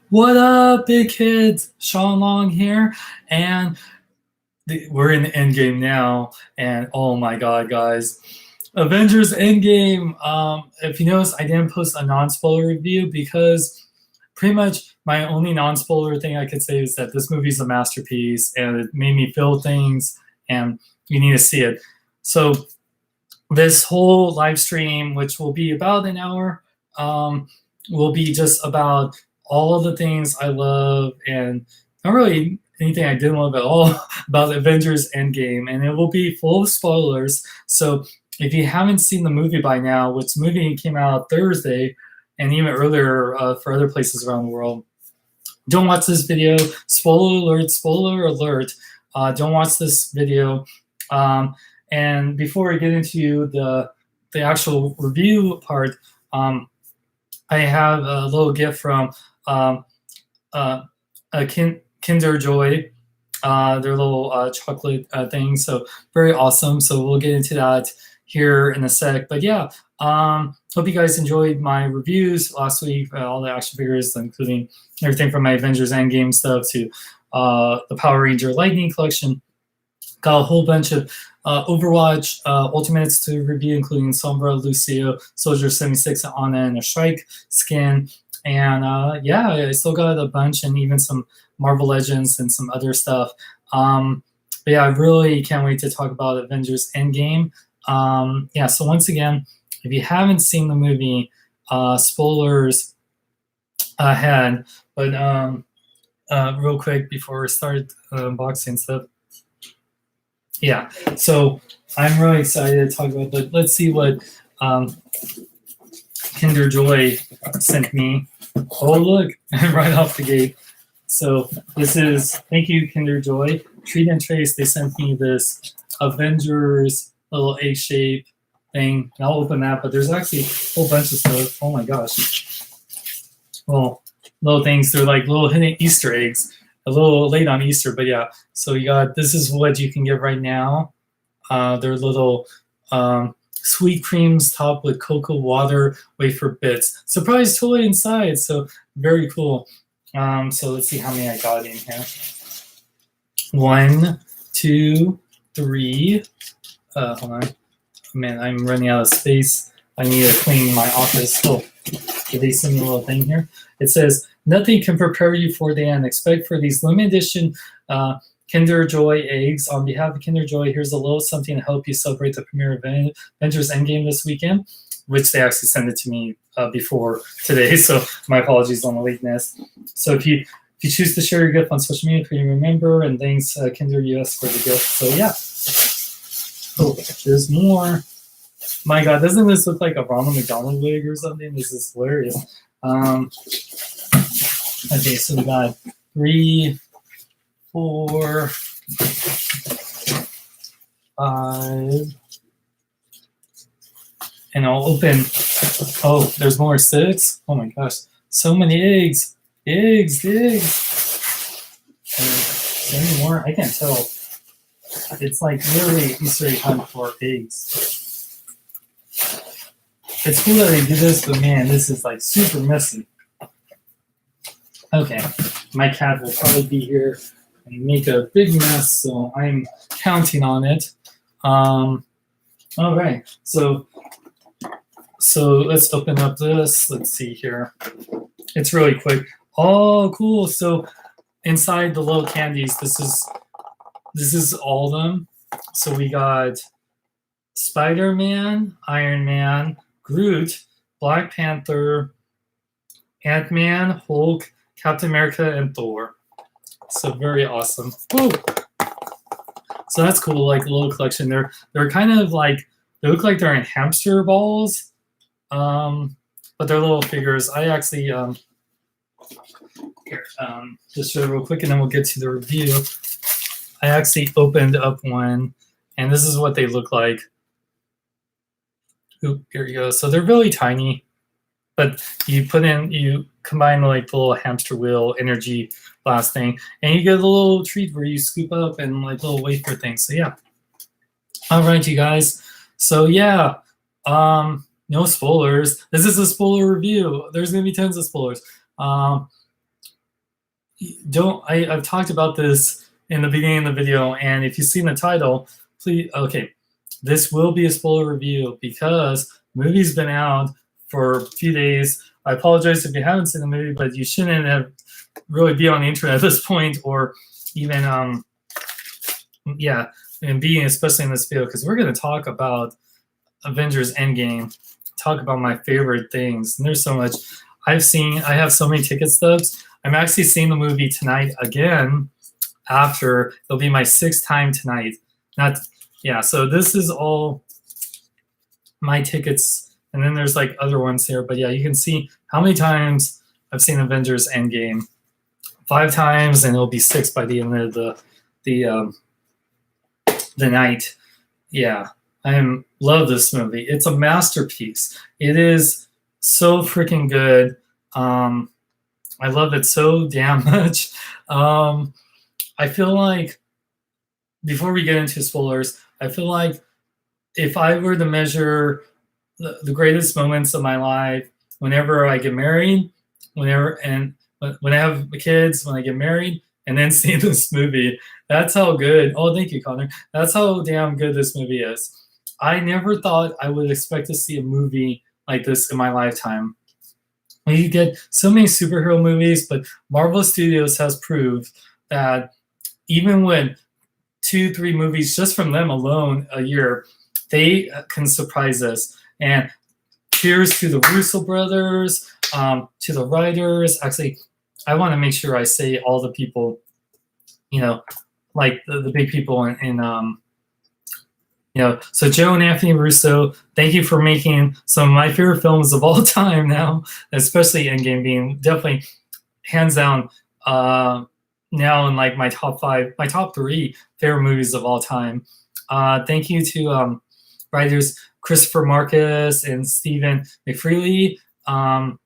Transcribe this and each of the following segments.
What up, big kids? Sean Long here, and we're in Endgame now. And oh my god, guys, Avengers Endgame. If you notice, I didn't post a non-spoiler review because pretty much my only non-spoiler thing I could say is that this movie's a masterpiece, and it made me feel things, and you need to see it. So this whole live stream, which will be about an hour, will be just about all of the things I love and not really anything I didn't love at all about Avengers Endgame. And it will be full of spoilers. So if you haven't seen the movie by now, which movie came out Thursday and even earlier for other places around the world, don't watch this video. Spoiler alert, spoiler alert. Don't watch this video. And before we get into the actual review part, I have a little gift from Kinder Joy, their little chocolate thing. So very awesome. So we'll get into that here in a sec. But yeah, hope you guys enjoyed my reviews last week. All the action figures, including everything from my Avengers Endgame stuff to the Power Ranger Lightning collection. Got a whole bunch of Overwatch Ultimates to review, including Sombra, Lucio, Soldier 76, Anna, and a Strike skin. And yeah, I still got a bunch and even some Marvel Legends and some other stuff. But yeah, I really can't wait to talk about Avengers Endgame. Yeah, so once again, if you haven't seen the movie, spoilers ahead. But real quick before we start unboxing stuff. Yeah, so I'm really excited to talk about, but let's see what Kinder Joy sent me. Oh, look, right off the gate. So this is, thank you, Kinder Joy. Treat and Trace, they sent me this Avengers little A-shape thing. And I'll open that, but there's actually a whole bunch of stuff. Oh my gosh. Well, little things, they're like little hidden Easter eggs. A little late on Easter, but yeah. So you got, this is what you can get right now. They're little sweet creams topped with cocoa water wafer bits. Surprise toy inside, so very cool. So let's see how many I got in here. 1, 2, 3. Hold on. Man, I'm running out of space. I need to clean my office. Oh, did they send me a little thing here? It says, nothing can prepare you for the end. Expect for these limited edition Kinder Joy eggs. On behalf of Kinder Joy, here's a little something to help you celebrate the premiere of Avengers Endgame this weekend, which they actually sent it to me before today. So my apologies on the lateness. So if you choose to share your gift on social media, please remember, and thanks Kinder US for the gift. So yeah. Oh, there's more. My God, doesn't this look like a Ronald McDonald wig or something? This is hilarious. Okay, so we got 3, 4, 5, and I'll open. Oh, there's more 6. Oh my gosh, so many eggs, eggs. And so many more. I can't tell. It's like literally Easter egg hunt for eggs. It's cool that they do this, but man, this is like super messy. Okay, my cat will probably be here and make a big mess, so I'm counting on it. All right, so let's open up this. Let's see here. It's really quick. Oh, cool. So inside the little candies, this is all of them. So we got Spider-Man, Iron Man, Groot, Black Panther, Ant-Man, Hulk, Captain America, and Thor. So very awesome. Woo! So that's cool, like a little collection. They're kind of like, they look like they're in hamster balls, but they're little figures. I actually here, just show real quick, and then we'll get to the review. I actually opened up one, and this is what they look like. Oop, here you go. So they're really tiny, but you combine like the little hamster wheel energy blast thing, and you get a little treat where you scoop up and like little wafer things. So yeah. All right, you guys. So yeah, no spoilers. This is a spoiler review. There's gonna be tons of spoilers. don't I've talked about this in the beginning of the video, and if you've seen the title, please okay. This will be a spoiler review because the movie's been out for a few days. I apologize if you haven't seen the movie, but you shouldn't have really be on the internet at this point, or even yeah, and being especially in this video because we're going to talk about Avengers Endgame, talk about my favorite things. And there's so much I've seen. I have so many ticket stubs. I'm actually seeing the movie tonight again. After it'll be my sixth time tonight. Not yeah. So this is all my tickets, and then there's like other ones here. But yeah, you can see how many times I've seen Avengers Endgame. 5 times, and it'll be 6 by the end of the night. Yeah, I love this movie. It's a masterpiece. It is so freaking good. I love it so damn much. I feel like before we get into spoilers, I feel like if I were to measure the greatest moments of my life, whenever I get married, whenever and when I have kids, when I get married, and then see this movie, that's how good. Oh, thank you, Connor. That's how damn good this movie is. I never thought I would expect to see a movie like this in my lifetime. You get so many superhero movies, but Marvel Studios has proved that even with 2, 3 movies just from them alone a year, they can surprise us. And cheers to the Russo brothers, to the writers. Actually, I want to make sure I say all the people, like the big people in so Joe and Anthony Russo, thank you for making some of my favorite films of all time now, especially Endgame being definitely hands down now in like my top 5, my top 3 favorite movies of all time. Thank you to writers Christopher Marcus and Stephen McFeely, and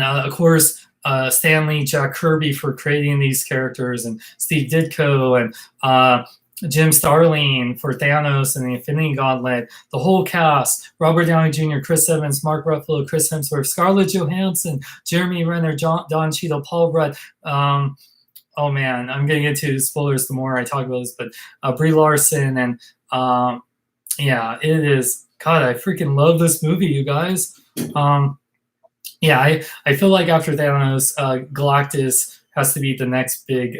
of course Stanley Jack Kirby for creating these characters, and Steve Ditko and Jim Starlin for Thanos and the Infinity Gauntlet, the whole cast, Robert Downey Jr., Chris Evans, Mark Ruffalo, Chris Hemsworth, Scarlett Johansson, Jeremy Renner, Don Cheadle, Paul Rudd. Oh man, I'm getting into spoilers the more I talk about this, but Brie Larson, and yeah, it is, God, I freaking love this movie, you guys. Yeah, I feel like after Thanos, Galactus has to be the next big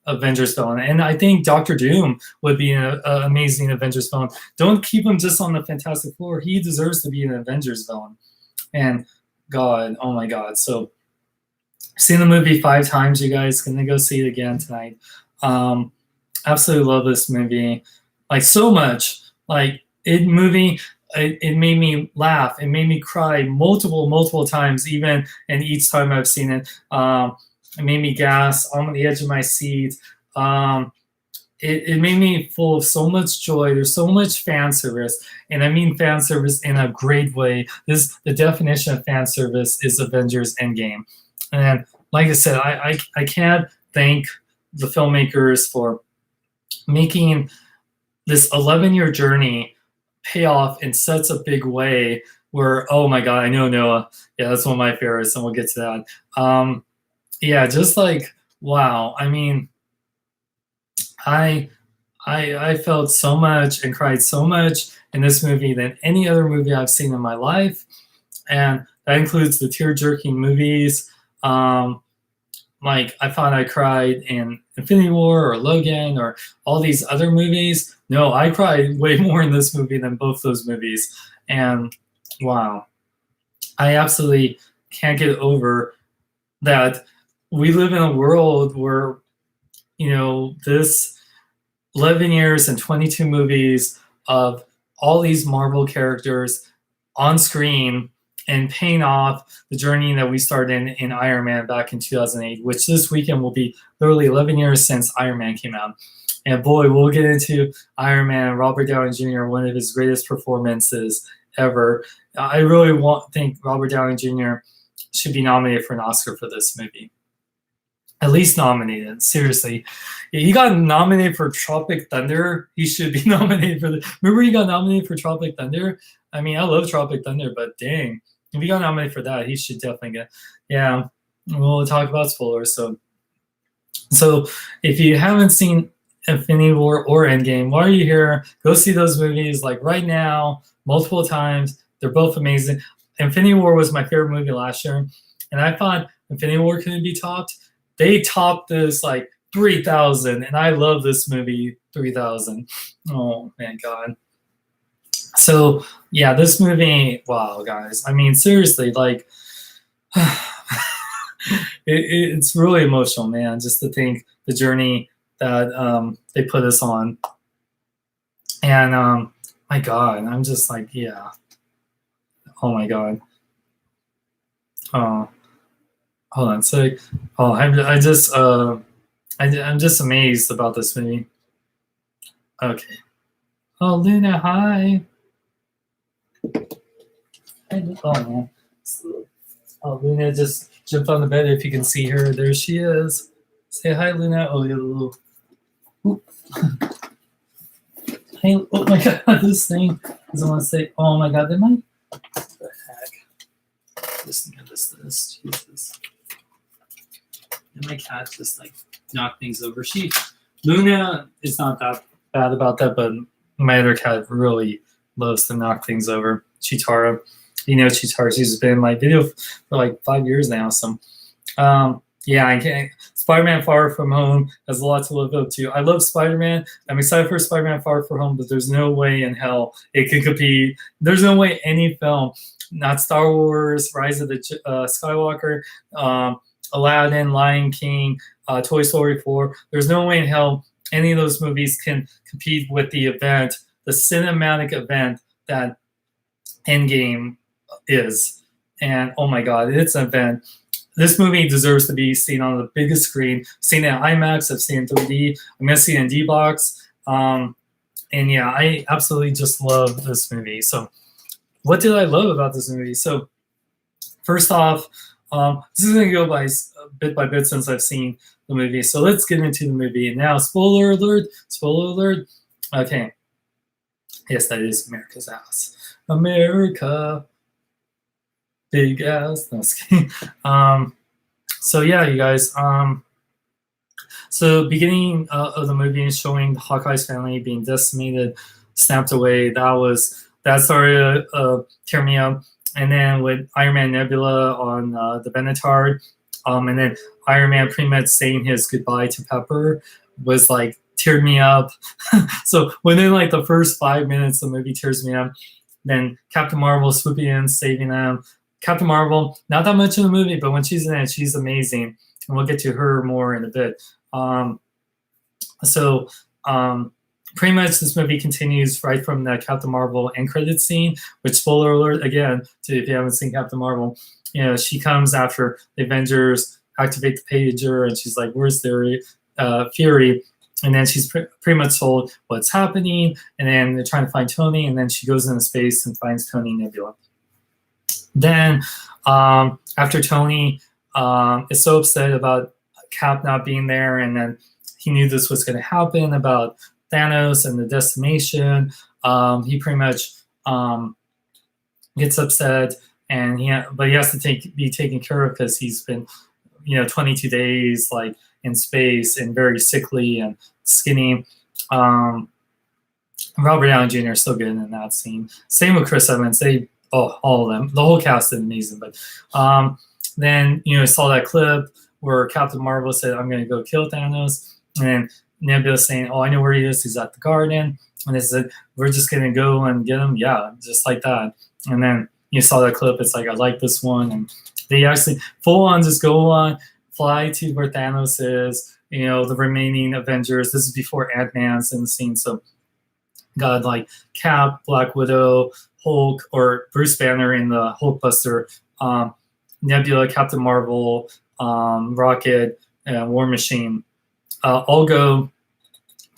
Avengers villain, and I think Doctor Doom would be an amazing Avengers villain. Don't keep him just on the Fantastic Four. He deserves to be an Avengers villain. And God, oh my God. So I've seen the movie 5 times, you guys. Gonna go see it again tonight. Absolutely love this movie. Like so much. Like it made me laugh. It made me cry multiple times, even, and each time I've seen it. It made me gasp on the edge of my seat. It made me full of so much joy. There's so much fan service, and I mean fan service in a great way. The definition of fan service is Avengers Endgame. And like I said, I can't thank the filmmakers for making this 11-year journey pay off in such a big way where, oh my God, I know Noah. Yeah, that's one of my favorites, and we'll get to that. Yeah, just like, wow. I mean, I felt so much and cried so much in this movie than any other movie I've seen in my life. And that includes the tear-jerking movies. Like I thought I cried in Infinity War or Logan or all these other movies. No, I cried way more in this movie than both those movies. And wow, I absolutely can't get over that we live in a world where, this 11 years and 22 movies of all these Marvel characters on screen and paying off the journey that we started in Iron Man back in 2008, which this weekend will be literally 11 years since Iron Man came out. And boy, we'll get into Iron Man, Robert Downey Jr., one of his greatest performances ever. I really think Robert Downey Jr. should be nominated for an Oscar for this movie. At least nominated, seriously. He got nominated for Tropic Thunder. He should be nominated for remember he got nominated for Tropic Thunder? I mean, I love Tropic Thunder, but dang. If he got nominated for that, he should definitely get. Yeah. we'll talk about spoilers. So if you haven't seen Infinity War or Endgame, why are you here? Go see those movies like right now, multiple times. They're both amazing. Infinity War was my favorite movie last year, and I thought Infinity War couldn't be topped. They topped this like 3,000, and I love this movie 3,000. Oh man, God. So yeah, this movie, wow, guys. I mean, seriously, like it's really emotional, man. Just to think the journey that they put us on, and my God, I'm just like, yeah. Oh my God. Oh, hold on. So, oh, I'm just amazed about this movie. Okay. Oh, Luna, hi. Oh man. Oh, Luna just jumped on the bed. If you can see her, there she is. Say hi, Luna. Oh, you little. Oop. Hey, oh my God, this thing doesn't want to say. Oh my God, they might. What the heck? Listen to this. Jesus. And my cat just like knocked things over. Luna is not that bad about that, but my other cat really loves to knock things over. Chitara. You know Chitara. She's been in my video for like 5 years now. So, yeah, I can't. Spider-Man Far From Home has a lot to live up to. I love Spider-Man. I'm excited for Spider-Man Far From Home, but there's no way in hell it can compete. There's no way any film, not Star Wars, Rise of the Skywalker, Aladdin, Lion King, Toy Story 4. There's no way in hell any of those movies can compete with the event, the cinematic event that Endgame is. And oh my God, it's an event. This movie deserves to be seen on the biggest screen. I've seen it in IMAX, I've seen it in 3D, I'm going to see it in D-Box. And yeah, I absolutely just love this movie. So what did I love about this movie? So first off, this is going to go by bit since I've seen the movie. So let's get into the movie. And now, spoiler alert, spoiler alert. Okay. Yes, that is America's ass. America. Big ass. No, just kidding. So yeah, you guys. So beginning of the movie is showing Hawkeye's family being decimated, snapped away. That started tear me up. And then with Iron Man Nebula on the Benetard, and then Iron Man pretty much saying his goodbye to Pepper was like teared me up. So within like the first 5 minutes, the movie tears me up. Then Captain Marvel swooping in, saving them. Captain Marvel, not that much in the movie, but when she's in it, she's amazing. And we'll get to her more in a bit. Pretty much this movie continues right from the Captain Marvel end credits scene, which, spoiler alert again, if you haven't seen Captain Marvel, you know, she comes after the Avengers activate the pager, and she's like, where's Fury? And then she's pretty much told what's happening, and then they're trying to find Tony, and then she goes into space and finds Tony and Nebula. Then after Tony is so upset about Cap not being there, and then he knew this was going to happen about Thanos and the decimation, he pretty much gets upset, and but he has to be taken care of because he's been, 22 days like in space and very sickly and skinny. Robert Downey Jr. is so good in that scene. Same with Chris Evans. All of them. The whole cast is amazing. But then, saw that clip where Captain Marvel said, I'm going to go kill Thanos. And then Nebula saying, I know where he is. He's at the garden. And they said, we're just going to go and get him. Yeah, just like that. And then you saw that clip. It's like, I like this one. And they actually full on just go on, fly to where Thanos is, the remaining Avengers. This is before Ant-Man's in the scene. So got like Cap, Black Widow, Hulk, or Bruce Banner in the Hulkbuster, Nebula, Captain Marvel, Rocket, War Machine, all go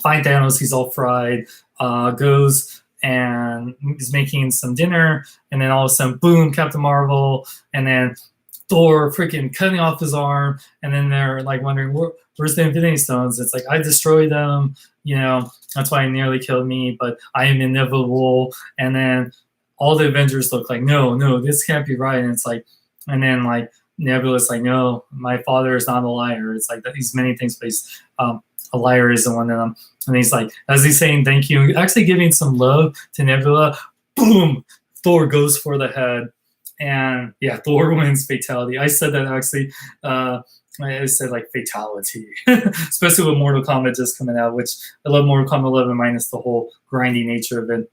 find Thanos. He's all fried, goes and is making some dinner, and then all of a sudden, boom, Captain Marvel, and then Thor freaking cutting off his arm, and then they're like wondering, where's the Infinity Stones? It's like, I destroyed them, that's why it nearly killed me, but I am inevitable. And then all the Avengers look like, no, this can't be right. And it's like, and then like Nebula's like, no, my father is not a liar. It's like these many things, but he's a liar isn't one of them. And he's like, as he's saying thank you, actually giving some love to Nebula, boom, Thor goes for the head. And yeah, Thor wins fatality. I said that actually. I said like fatality, especially with Mortal Kombat just coming out, which I love Mortal Kombat 11 minus the whole grindy nature of it.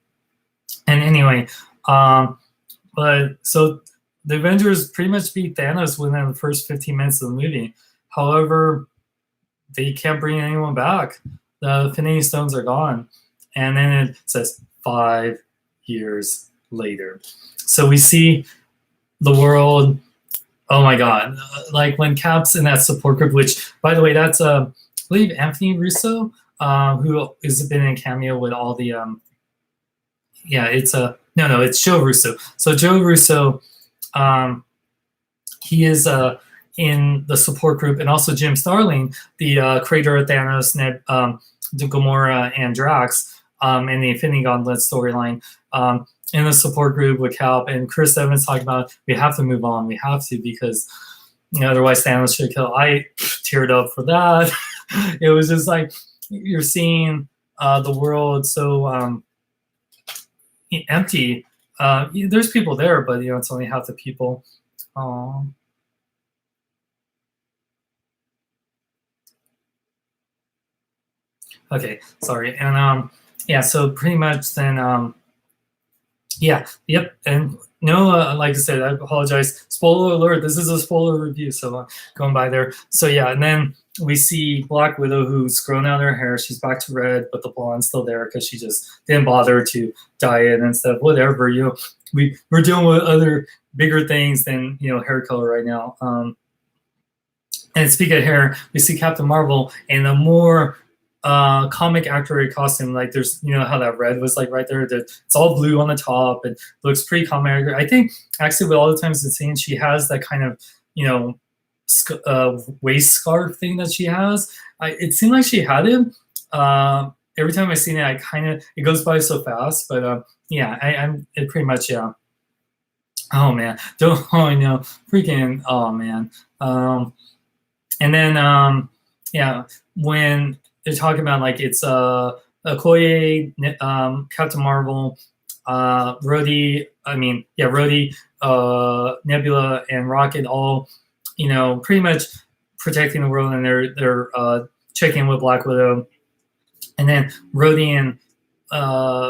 And anyway, but so the Avengers pretty much beat Thanos within the first 15 minutes of the movie. However, they can't bring anyone back. The Infinity Stones are gone. And then it says 5 years later. So we see the world. Oh my God. Like when Cap's in that support group, which, by the way, that's, I believe, Anthony Russo, who has been in cameo with all the, yeah, it's no, it's Joe Russo. So Joe Russo, he is in the support group, and also Jim Starlin, the creator of Thanos, Ned, Gamora, and Drax, in the Infinity Gauntlet storyline, in the support group with Cap and Chris Evans talking about we have to move on, we have to, because otherwise Thanos should kill. I teared up for that. It was just like you're seeing the world so empty. There's people there, but it's only half the people. Okay, sorry. And yeah, so pretty much then yeah, yep. And no, like I said, I apologize. Spoiler alert, this is a spoiler review, so going by there. So yeah, and then we see Black Widow, who's grown out her hair. She's back to red, but the blonde's still there because she just didn't bother to dye it and stuff. Whatever, we're dealing with other bigger things than hair color right now. And speaking of hair, we see Captain Marvel, and the more comic accurate costume, like there's how that red was like right there, it's all blue on the top and looks pretty comic accurate. I think actually with all the times it's seen, she has that kind of waist scarf thing that she has. It seemed like she had it. Every time I seen it, it goes by so fast, but yeah, I'm it pretty much, yeah. Oh man, I know, freaking, oh man. And then yeah, when they're talking about like it's Okoye, Captain Marvel, Rhodey, Nebula, and Rocket, all pretty much protecting the world, and they're checking with Black Widow, and then Rhodey and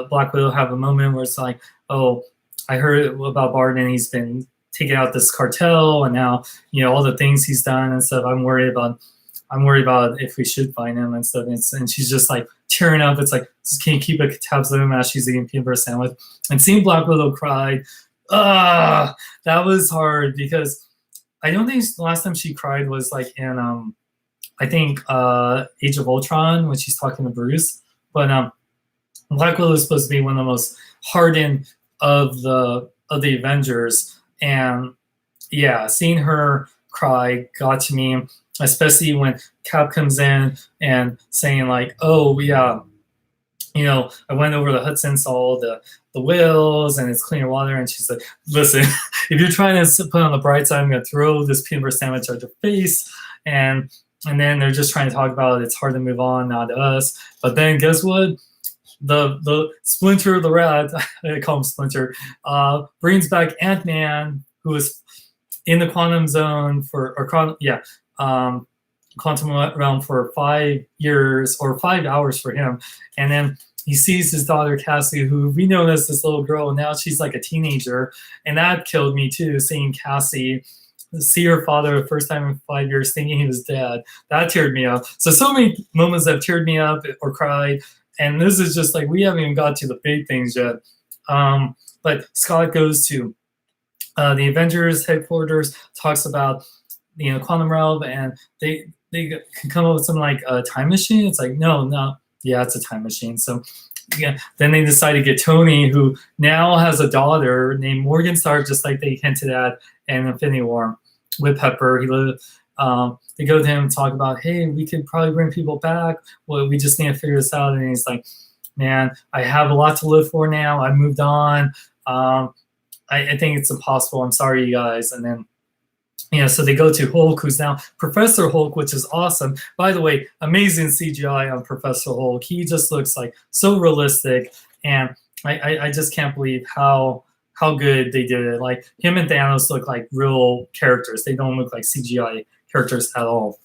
Black Widow have a moment where it's like, oh, I heard about Barton, he's been taking out this cartel, and now all the things he's done and stuff. I'm worried about if we should find him and stuff. And she's just like tearing up. It's like, can you keep a tabs on him as she's eating peanut butter sandwich? And seeing Black Widow cried, that was hard, because I don't think the last time she cried was like in I think Age of Ultron, when she's talking to Bruce. But Black Widow is supposed to be one of the most hardened of the Avengers, and yeah, seeing her cry got to me, especially when Cap comes in and saying like, oh yeah, I went over the Hudson, saw the whales, and it's cleaner water, and she's like, listen, if you're trying to put on the bright side, I'm gonna throw this peanut butter sandwich at your face. And then they're just trying to talk about it's hard to move on, not us. But then guess what? The Splinter, the rat, I call him Splinter, brings back Ant-Man, who was in the quantum zone quantum realm for 5 years, or 5 hours for him. And then he sees his daughter Cassie, who we know as this little girl, and now she's like a teenager. And that killed me too, seeing Cassie see her father the first time in 5 years, thinking he was dead. That teared me up. So many moments that teared me up or cried. And this is just like, we haven't even got to the big things yet. But Scott goes to the Avengers headquarters, talks about quantum realm, and they can come up with something like a time machine. It's like, no, yeah, it's a time machine. So yeah, then they decide to get Tony, who now has a daughter named Morgan Stark, just like they hinted at in Infinity War with Pepper. They go to him and talk about, hey, we could probably bring people back. Well, we just need to figure this out. And he's like, man, I have a lot to live for now. I moved on. I think it's impossible. I'm sorry, you guys. And then So they go to Hulk, who's now Professor Hulk, which is awesome. By the way, amazing CGI on Professor Hulk. He just looks like so realistic, and I just can't believe how good they did it. Like him and Thanos look like real characters. They don't look like CGI characters at all.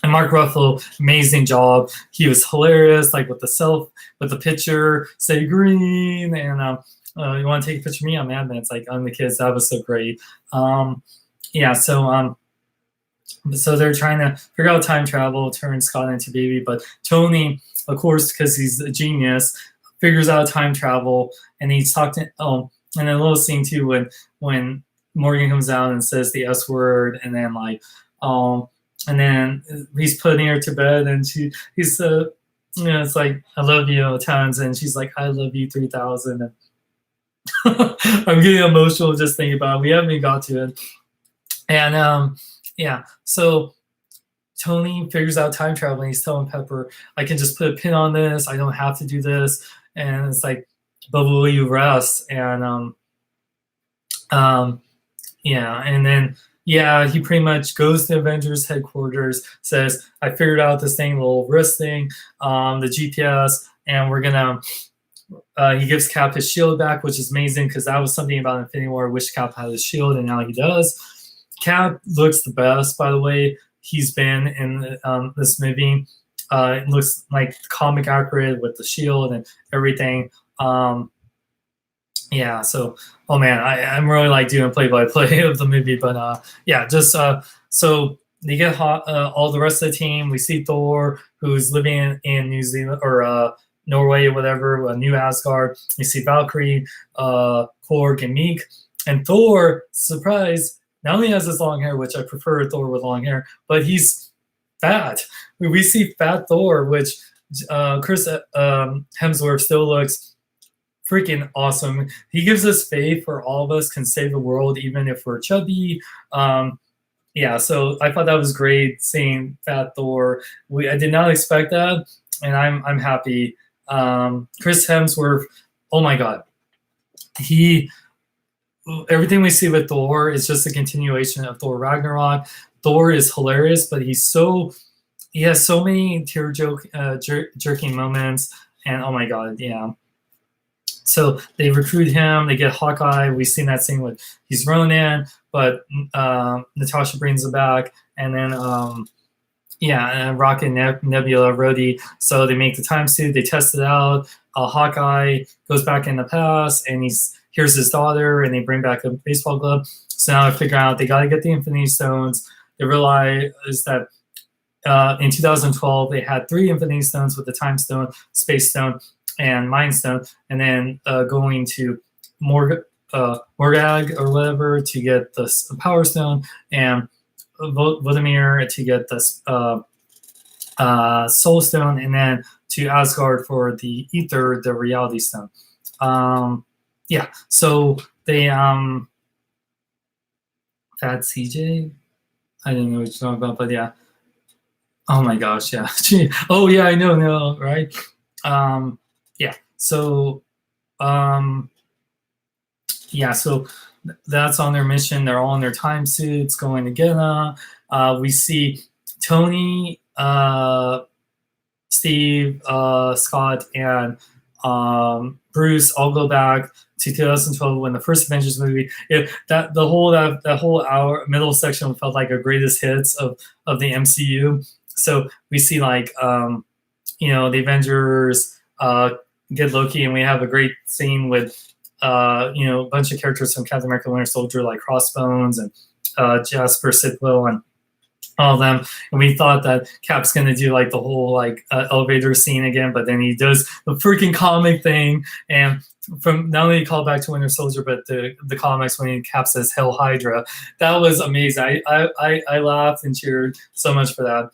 And Mark Ruffalo, amazing job. He was hilarious, like with the picture, say green, and you want to take a picture of me? I'm Mad Men. It's like I'm the kids. That was so great. Yeah, so they're trying to figure out time travel, turn Scott into baby, but Tony, of course, because he's a genius, figures out time travel, and he's talking. Oh, and a little scene too when Morgan comes out and says the S word, and then and then he's putting her to bed, and he's it's like I love you tons, and she's like I love you 3,000. I'm getting emotional just thinking about it. We haven't even got to it. And so Tony figures out time travel, and he's telling Pepper, I can just put a pin on this. I don't have to do this. And it's like, but will you rest? And and then he pretty much goes to Avengers headquarters, says, I figured out this thing, little wrist thing, the GPS, and we're gonna he gives Cap his shield back, which is amazing because that was something about Infinity War. I wish Cap had his shield, and now he does. Cap looks the best, by the way. He's been in this movie. It looks like comic accurate with the shield and everything. So, oh man, I'm really like doing play-by-play of the movie, but so they get all the rest of the team. We see Thor, who's living in New Zealand or Norway or whatever, New Asgard. We see Valkyrie, Korg, and Meek. And Thor, surprise, not only has his long hair, which I prefer Thor with long hair, but he's fat. We see fat Thor, which Chris Hemsworth still looks freaking awesome. He gives us faith for all of us can save the world, even if we're chubby. So I thought that was great seeing fat Thor. I did not expect that, and I'm happy. Chris Hemsworth, oh my god, everything we see with Thor is just a continuation of Thor Ragnarok. Thor is hilarious, but he has so many jerking moments, and oh my god, yeah. So they recruit him, they get Hawkeye. We've seen that scene with he's Ronan, but Natasha brings him back, and then and Rocket, Nebula, Rhodey. So they make the time suit, they test it out. Hawkeye goes back in the past, and here's his daughter, and they bring back a baseball glove. So now they figure out they got to get the Infinity Stones. They realize that in 2012 they had 3 Infinity Stones with the Time Stone, Space Stone, and Mind Stone, and then going to Morgag or whatever to get the Power Stone, and Vladimir to get the Soul Stone, and then to Asgard for the Ether, the Reality Stone. So they Fat CJ, I didn't know what you're talking about, but yeah. Oh my gosh, yeah. Oh yeah, I know, right? So that's on their mission. They're all in their time suits going to get we see Tony, Steve, Scott, and Bruce all go back to 2012 when the first Avengers movie. That whole hour middle section felt like a greatest hits of the MCU. So we see like the Avengers get Loki, and we have a great scene with a bunch of characters from Captain America: Winter Soldier, like Crossbones and Jasper Sitwell and all of them. And we thought that Cap's gonna do like the whole like elevator scene again, but then he does the freaking comic thing, and from not only called back to Winter Soldier, but the comics when Cap says Hell Hydra. That was amazing. I laughed and cheered so much for that.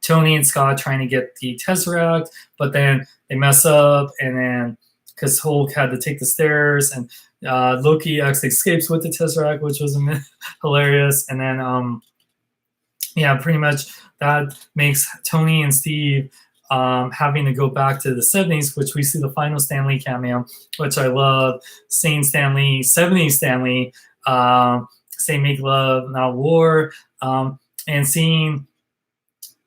Tony and Scott trying to get the Tesseract, but then they mess up, and then because Hulk had to take the stairs, and Loki actually escapes with the Tesseract, which was hilarious. And then pretty much that makes Tony and Steve having to go back to the 70s, which we see the final Stan Lee cameo, which I love. Seeing Stan Lee, 70s Stan Lee, say make love, not war, and seeing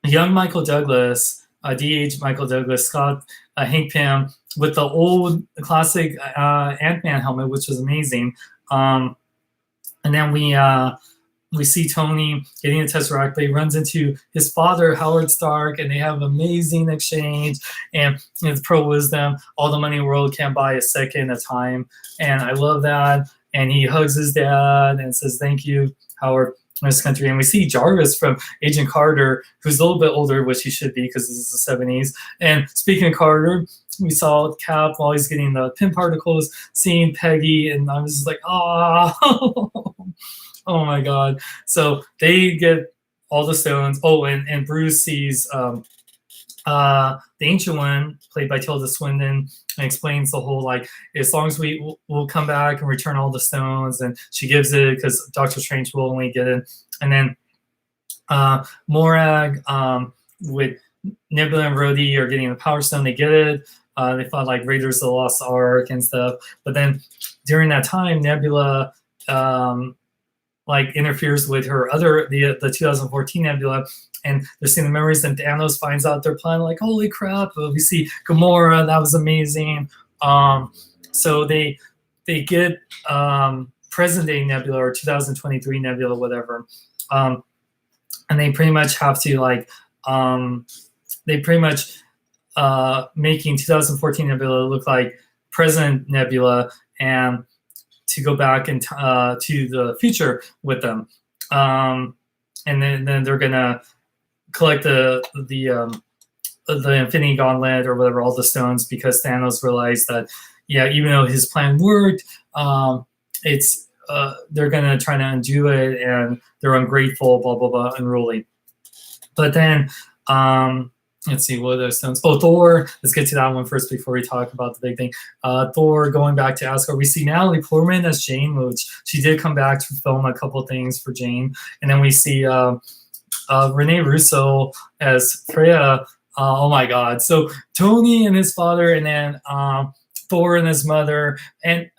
young Michael Douglas, DH Michael Douglas, Scott Hank Pym with the old classic Ant-Man helmet, which was amazing. And then we see Tony getting a Tesseract, but he runs into his father, Howard Stark, and they have an amazing exchange. And it's pro wisdom. All the money in the world can't buy a second of time. And I love that. And he hugs his dad and says, "Thank you, Howard, in this country." And we see Jarvis from Agent Carter, who's a little bit older, which he should be because this is the 70s. And speaking of Carter, we saw Cap while he's getting the pin particles, seeing Peggy, and I was just like, oh, oh my God. So they get all the stones. Oh, and Bruce sees the Ancient One, played by Tilda Swinton, and explains the whole, like, as long as will come back and return all the stones, and she gives it because Doctor Strange will only get it. And then Morag with Nebula and Rhodey are getting the Power Stone. They get it. They fought like Raiders of the Lost Ark and stuff. But then during that time, Nebula like interferes with her the 2014 Nebula, and they're seeing the memories, and Thanos finds out their plan, like, holy crap. We see Gamora, that was amazing. So they get present day Nebula, or 2023 Nebula, whatever. And they pretty much have to, like, they pretty much making 2014 Nebula look like present Nebula, and to go back and to the future with them. And then they're gonna collect the Infinity Gauntlet or whatever, all the stones, because Thanos realized that, yeah, even though his plan worked, it's they're gonna try to undo it, and they're ungrateful, blah blah blah, unruly. But then let's see, what are those stones? Oh, Thor. Let's get to that one first before we talk about the big thing. Thor going back to Asgard. We see Natalie Portman as Jane, which she did come back to film a couple things for Jane. And then we see Rene Russo as Freya. Oh my God. So Tony and his father, and then Thor and his mother. And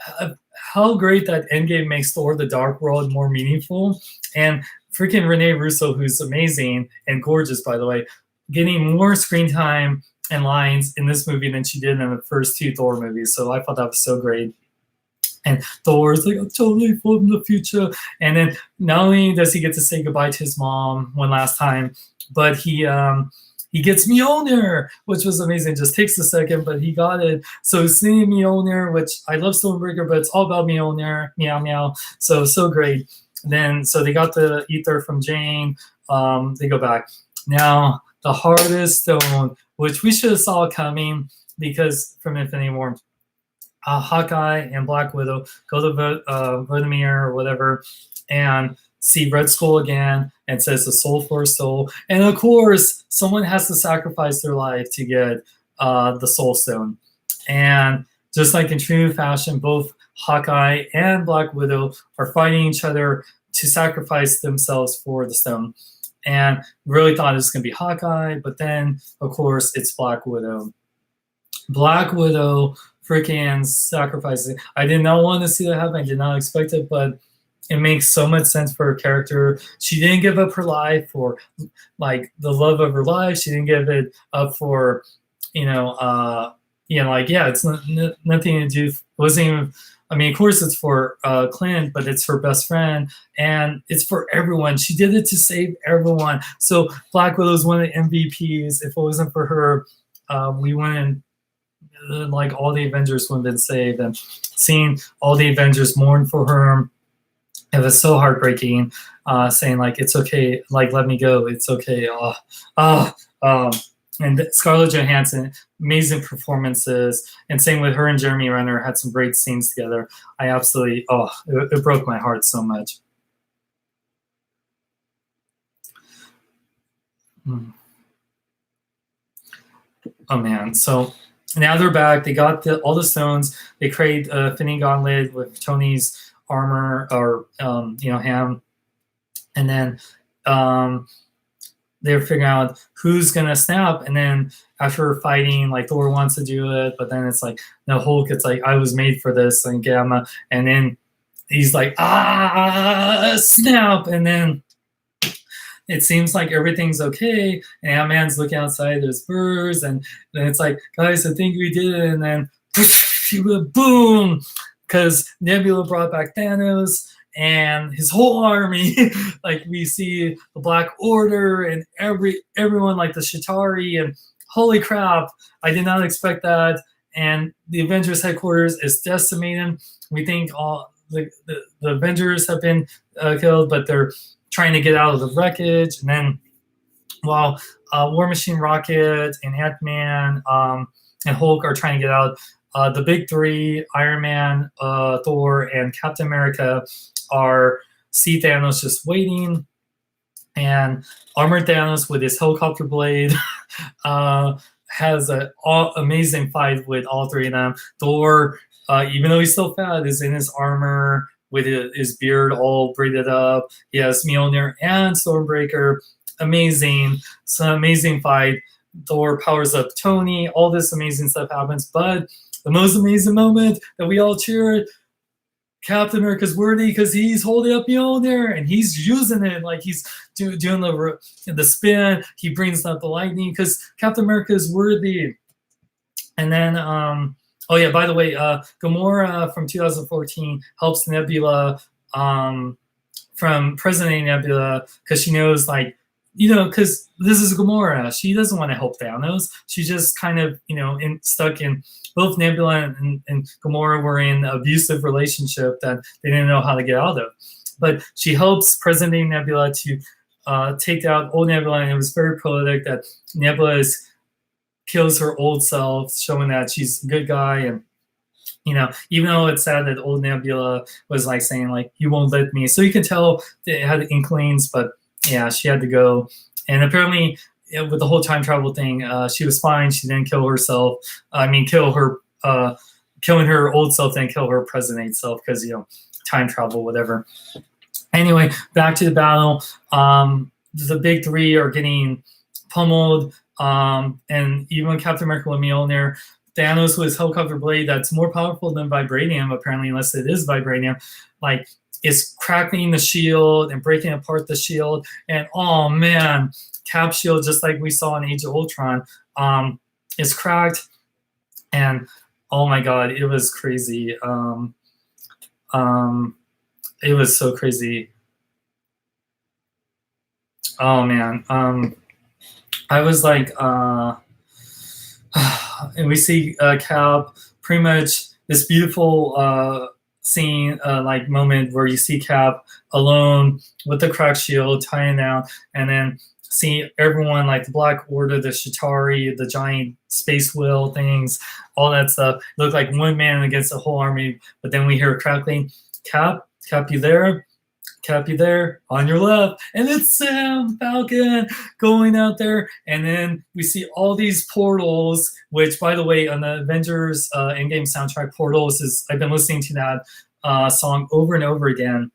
how great that Endgame makes Thor the Dark World more meaningful. And freaking Rene Russo, who's amazing and gorgeous, by the way, getting more screen time and lines in this movie than she did in the first two Thor movies. So I thought that was so great. And Thor's like, I'm totally from the future. And then not only does he get to say goodbye to his mom one last time, but he gets Mjolnir, which was amazing. Just takes a second, but he got it. So seeing Mjolnir, which I love Stormbreaker, but it's all about Mjolnir, meow meow. So great. Then so they got the ether from Jane. They go back. Now the hardest stone, which we should have saw coming, because from Infinity War, Hawkeye and Black Widow go to Vladimir or whatever, and see Red Skull again, and says the soul for a soul. And of course, someone has to sacrifice their life to get the soul stone. And just like in true fashion, both Hawkeye and Black Widow are fighting each other to sacrifice themselves for the stone. And really thought it was going to be Hawkeye, but then, of course, it's Black Widow. Black Widow freaking sacrifices. I did not want to see that happen. I did not expect it, but it makes so much sense for her character. She didn't give up her life for, like, the love of her life. She didn't give it up for, it's nothing to do. It wasn't even. I mean, of course, it's for Clint, but it's her best friend, and it's for everyone. She did it to save everyone. So Black Widow is one of the MVPs. If it wasn't for her, we wouldn't, like, all the Avengers would have been saved. And seeing all the Avengers mourn for her, it was so heartbreaking. Saying, like, it's okay, like, let me go, it's okay. And Scarlett Johansson, amazing performances. And same with her and Jeremy Renner, had some great scenes together. I absolutely, it broke my heart so much. Oh man, so now they're back. They got all the stones. They create a Infinity Gauntlet with Tony's armor, or ham. And then they're figuring out who's gonna snap, and then after fighting, like, Thor wants to do it, but then it's like, no, Hulk, it's like, I was made for this, and Gamma, and then he's like, snap, and then it seems like everything's okay. And Ant-Man's looking outside, there's birds, and then it's like, guys, I think we did it. And then boom, because Nebula brought back Thanos and his whole army. Like we see the Black Order and everyone like the Chitauri, and holy crap, I did not expect that. And the Avengers headquarters is decimated. We think all the Avengers have been killed, but they're trying to get out of the wreckage. And then while War Machine, Rocket, and Ant-Man and Hulk are trying to get out, the big three, Iron Man, Thor, and Captain America, are see Thanos just waiting. And Armored Thanos with his helicopter blade has an amazing fight with all three of them. Thor, even though he's still fat, is in his armor with his beard all braided up. He has Mjolnir and Stormbreaker. Amazing. It's an amazing fight. Thor powers up Tony. All this amazing stuff happens. But the most amazing moment that we all cheered, Captain America's worthy because he's holding up Mjolnir and he's using it like he's doing the spin. He brings out the lightning because Captain America is worthy. And then, oh yeah, by the way, Gamora from 2014 helps Nebula from President Nebula because she knows, like, because this is Gamora. She doesn't want to help Thanos. She just kind of, stuck in, both Nebula and Gamora were in an abusive relationship that they didn't know how to get out of. But she helps President Nebula to take out old Nebula, and it was very poetic that Nebula kills her old self, showing that she's a good guy. And, even though it's sad that old Nebula was like saying, like, you won't let me. So you can tell they had inklings, but yeah, she had to go. And apparently, with the whole time travel thing, she was fine. She didn't kill herself. Kill her, killing her old self, then kill her present self because, time travel, whatever. Anyway, back to the battle. The big three are getting pummeled. And even Captain America with Mjolnir, Thanos with his helicopter blade that's more powerful than vibranium, apparently, unless it is vibranium, like, is cracking the shield and breaking apart the shield. And oh man, Cap shield, just like we saw in Age of Ultron, is cracked. And oh my god, it was crazy. It was so crazy. Oh man. I was like, and we see Cap pretty much this beautiful scene, like moment where you see Cap alone with the cracked shield tying down, and then see everyone, like the Black Order, the Chitauri, the giant space wheel things, all that stuff. Look like one man against the whole army. But then we hear crackling. Cap, you there? Cap, you there? On your left. And it's Sam Falcon going out there. And then we see all these portals, which, by the way, on the Avengers Endgame soundtrack, Portals is, I've been listening to that song over and over again.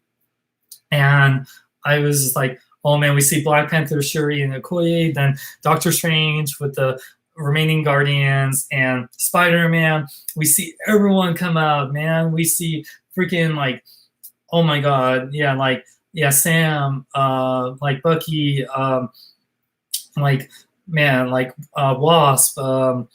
And I was just like, oh man, we see Black Panther, Shuri, and Okoye, then Doctor Strange with the remaining Guardians, and Spider-Man. We see everyone come out, man. We see freaking, like, oh my god, yeah, like, yeah, Sam, like Bucky, like, man, like Wasp, oh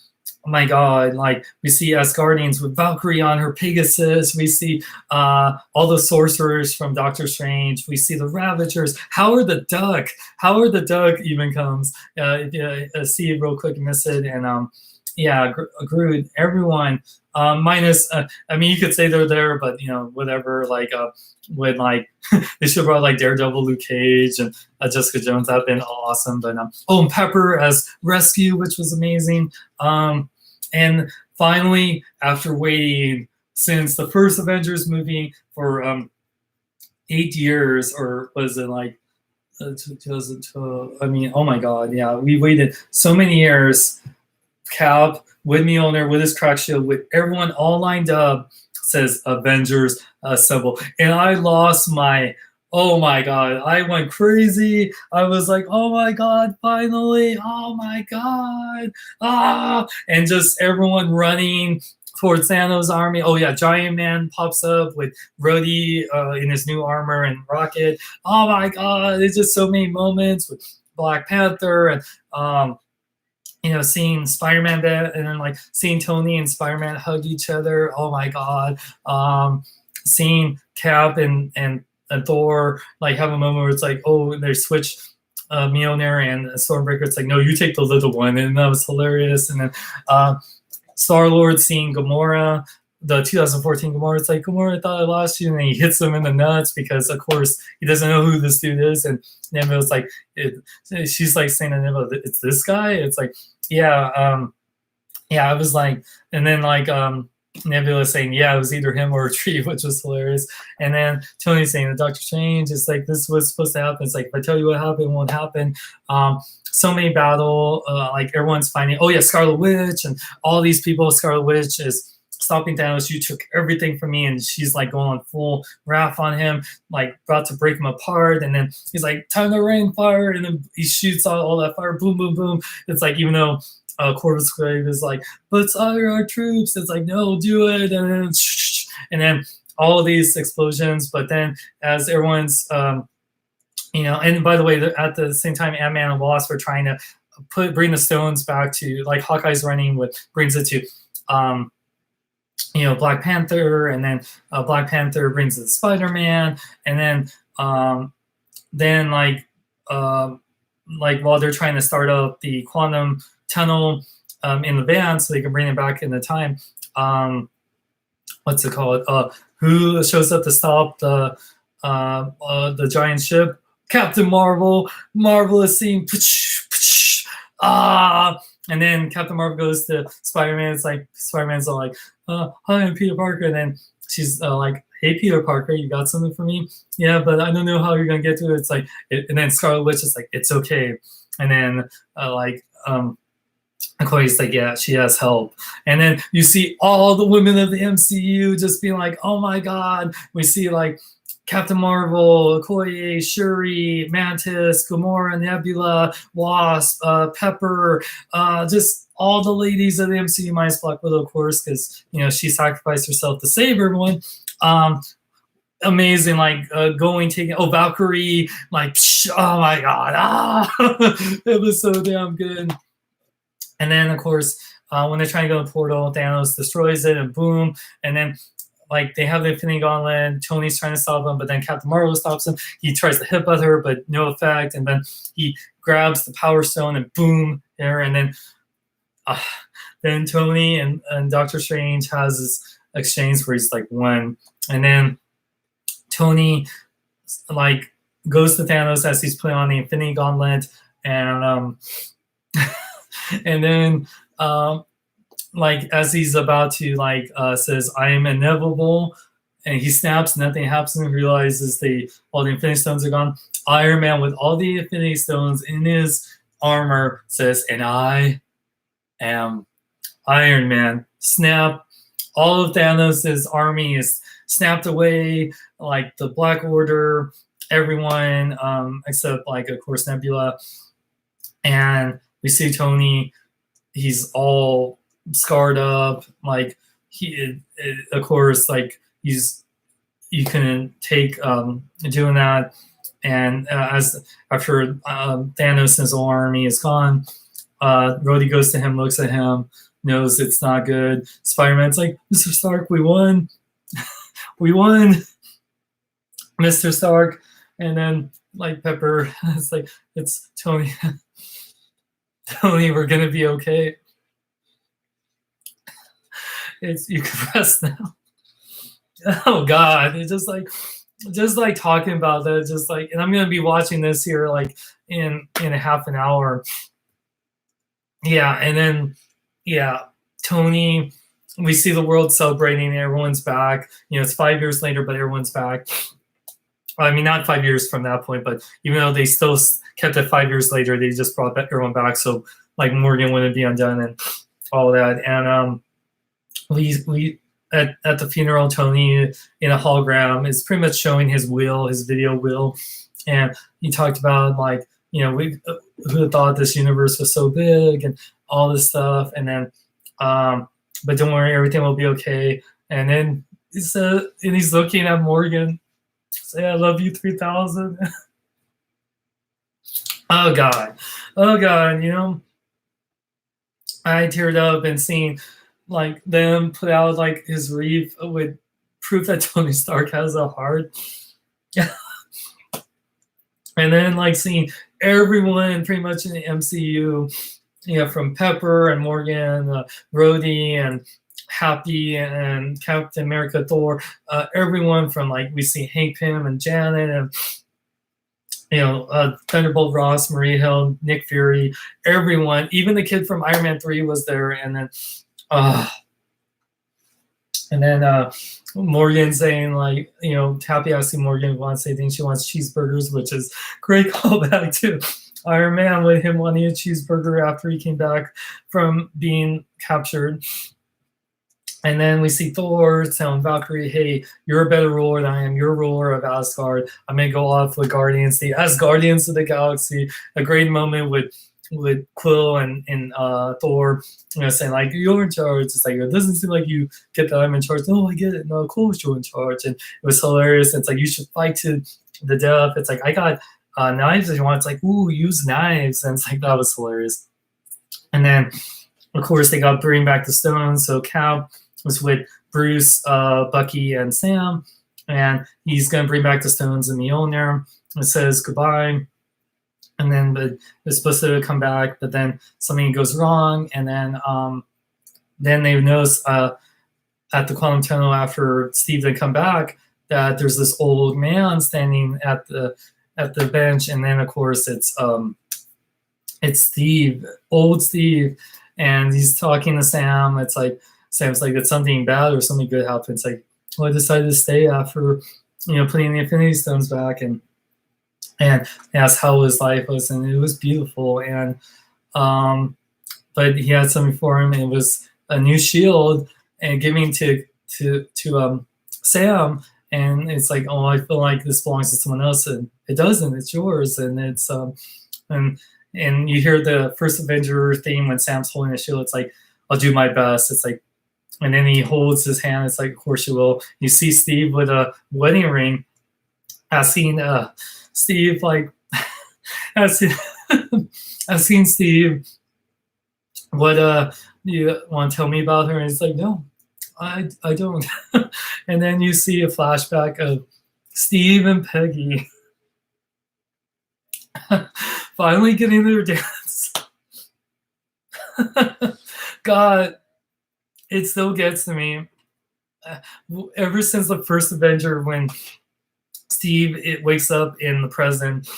my god, like, we see Asgardians with Valkyrie on her Pegasus. We see all the sorcerers from Doctor Strange. We see the Ravagers. Howard the Duck even comes. See it real quick and miss it. And yeah, Groot, everyone, minus, you could say they're there, but, whatever, like, when, like, they should have brought, like, Daredevil, Luke Cage, and Jessica Jones. That'd been awesome. But and Pepper as Rescue, which was amazing. And finally, after waiting since the first Avengers movie for 8 years, or was it like 2012? Oh my god, yeah, we waited so many years. Cap with Mjolnir, with his crack shield, with everyone all lined up, says Avengers Assemble. And I lost my, oh my god, I went crazy. I was like, oh my god, finally, oh my god, and just everyone running towards Thanos' army. Oh yeah, Giant Man pops up with Rhodey in his new armor and Rocket. Oh my god, there's just so many moments with Black Panther and seeing Spider-Man and then like seeing Tony and Spider-Man hug each other. Oh my god. Seeing Cap and Thor like have a moment where it's like, oh, they switch Mjolnir and Stormbreaker. It's like, no, you take the little one, and that was hilarious. And then Star-Lord seeing Gamora, the 2014 Gamora, it's like, Gamora, I thought I lost you, and then he hits him in the nuts because, of course, he doesn't know who this dude is, and Nebula's like, she's like saying to Nebula, it's this guy? It's like, yeah, I was like, and then like Nebula saying, yeah, it was either him or a tree, which was hilarious. And then Tony saying, the Doctor Strange is like, this was supposed to happen. It's like, if I tell you what happened, it won't happen. So many battle, like everyone's fighting. Oh yeah, Scarlet Witch and all these people. Scarlet Witch is stopping Thanos. You took everything from me, and she's like going on full wrath on him, like about to break him apart. And then he's like, time to rain fire, and then he shoots all that fire, boom, boom, boom. It's like, even though Corvus Glaive is like, let's hire our troops. It's like, no, do it. And then all of these explosions. But then as everyone's, and by the way, at the same time, Ant-Man and Wasp are trying to bring the stones back to, like, Hawkeye's running with, brings it to, Black Panther, and then Black Panther brings it to Spider-Man, and then while they're trying to start up the quantum tunnel in the van so they can bring it back in the time, what's it called? Who shows up to stop the giant ship? Captain Marvel. Marvelous scene. And then Captain Marvel goes to Spider-Man. It's like, Spider-Man's all like, hi, I'm Peter Parker. And then she's like, hey, Peter Parker, you got something for me? Yeah, but I don't know how you're going to get to it. It's like, and then Scarlet Witch is like, it's okay. And then Chloe's like, yeah, she has help. And then you see all the women of the MCU just being like, oh my God. We see like Captain Marvel, Okoye, Shuri, Mantis, Gamora, Nebula, Wasp, Pepper, just all the ladies of the MCU minus Black Widow, of course, because she sacrificed herself to save everyone. Amazing, like taking Valkyrie, like, oh my god, it was so damn good. And then of course, when they're trying to go to the portal, Thanos destroys it, and boom, and then like they have the Infinity Gauntlet. Tony's trying to stop him, but then Captain Marvel stops him. He tries to headbutt her, but no effect. And then he grabs the Power Stone, and boom, there. And then Tony and Doctor Strange has this exchange where he's like, one, and then Tony like goes to Thanos as he's putting on the Infinity Gauntlet, and and then like as he's about to says, I am inevitable, and he snaps, nothing happens, and realizes all the Infinity Stones are gone. Iron Man, with all the Infinity Stones in his armor, says, and I am Iron Man. Snap. All of Thanos' army is snapped away, like the Black Order, everyone, except like, of course, Nebula. And we see Tony, he's all scarred up, like he, of course, like you couldn't take doing that. And after Thanos' his whole army is gone, Rhodey goes to him, looks at him, knows it's not good. Spider-Man's like, Mr. Stark, we won. We won, Mr. Stark. And then like Pepper, it's like, it's Tony. Tony, we're gonna be okay. You can rest now. Oh God, it's just like talking about that, just like, and I'm gonna be watching this here like in a half an hour. Yeah, and then Tony, we see the world celebrating, everyone's back. It's 5 years later, but everyone's back. I mean, not 5 years from that point, but even though they still kept it 5 years later, they just brought everyone back. So like Morgan wouldn't be undone and all that. And we at the funeral, Tony in a hologram is pretty much showing his video will, and he talked about like, we who thought this universe was so big and all this stuff. And then but don't worry, everything will be okay. And then he's looking at Morgan, say, I love you 3000. Oh God, oh God, I teared up and seeing like them put out like his wreath with proof that Tony Stark has a heart. And then like seeing everyone pretty much in the MCU, from Pepper and Morgan, Rhodey and Happy and Captain America, Thor, everyone from like we see Hank Pym and Janet and Thunderbolt Ross, Maria Hill, Nick Fury, everyone, even the kid from Iron Man 3 was there, and then uh Morgan saying like, Happy asking Morgan wants anything, she wants cheeseburgers, which is great callback to Iron Man with him wanting a cheeseburger after he came back from being captured. And then we see Thor telling Valkyrie, hey, you're a better ruler than I am. You're ruler of Asgard. I'm going to go off with Guardians, the Asgardians of the Galaxy. A great moment with Quill and Thor, saying, like, you're in charge. It's like, it doesn't seem like you get that I'm in charge. No, I get it. No, Quill's you in charge. And it was hilarious. It's like, you should fight to the death. It's like, I got knives if you want. It's like, ooh, use knives. And it's like, that was hilarious. And then, of course, they got bring back the stones. So Cap was with Bruce, Bucky, and Sam, and he's going to bring back the stones and Mjolnir. It says goodbye, and then it's supposed to come back, but then something goes wrong, and then they notice at the quantum tunnel after Steve had come back that there's this old man standing at the bench, and then of course it's Steve, old Steve, and he's talking to Sam. It's like Sam's like, did something bad or something good happen? It's like, well, I decided to stay after, putting the Infinity Stones back, and asked how his life was, and it was beautiful. And but he had something for him, and it was a new shield, and giving to Sam, and it's like, oh, I feel like this belongs to someone else, and it doesn't. It's yours, and it's and you hear the first Avenger theme when Sam's holding the shield. It's like, I'll do my best. It's like. And then he holds his hand. It's like, of course you will. You see Steve with a wedding ring. I've seen Steve like, I've seen Steve. What you want to tell me about her? And he's like, no, I don't. And then you see a flashback of Steve and Peggy finally getting their dance. God. It still gets to me. Ever since the first Avenger, when Steve wakes up in the present,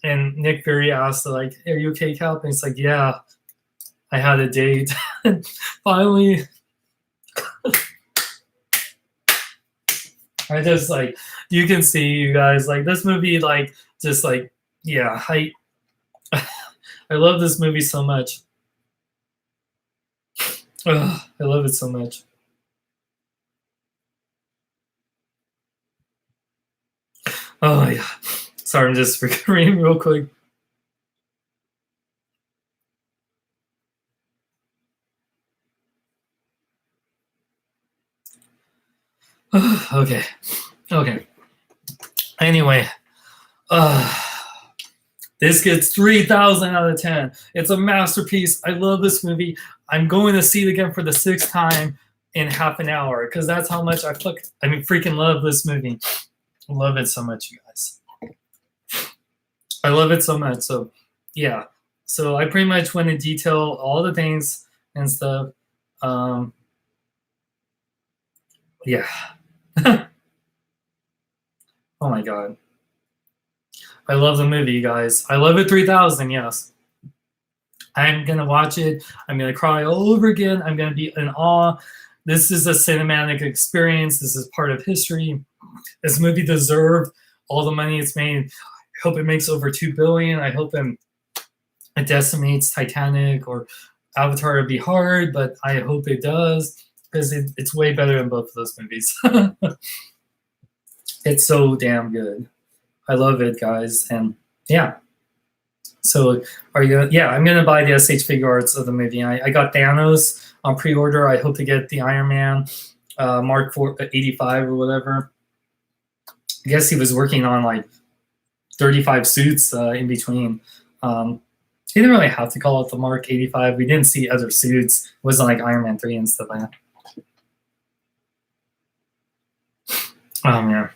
and Nick Fury asks, like, "Are you okay, Cap?" And it's like, "Yeah, I had a date." And finally, I just like, you can see, you guys, like, this movie, like, just like, yeah, I love this movie so much. Ugh, I love it so much. Oh yeah. Sorry, I'm just reading real quick. Okay. Anyway, this gets 3,000 out of 10. It's a masterpiece. I love this movie. I'm going to see it again for the 6th time in half an hour, because that's how much I freaking love this movie. I love it so much, you guys. I love it so much. So, yeah. So I pretty much went in detail all the things and stuff. Yeah. Oh my God. I love the movie, you guys. I love it 3,000, yes. I'm going to watch it. I'm going to cry all over again. I'm going to be in awe. This is a cinematic experience. This is part of history. This movie deserved all the money it's made. I hope it makes over $2 billion. I hope it decimates Titanic or Avatar. Would be hard, but I hope it does, because it's way better than both of those movies. It's so damn good. I love it, guys. And yeah. So are you? Yeah, I'm gonna buy the SH figure arts of the movie. I got Thanos. on pre-order. I hope to get the Iron Man Mark 4, 85 or whatever. I guess he was working on like 35 suits in between. He didn't really have to call it the Mark 85. We didn't see other suits. It wasn't like Iron Man 3 and stuff like that. Oh man,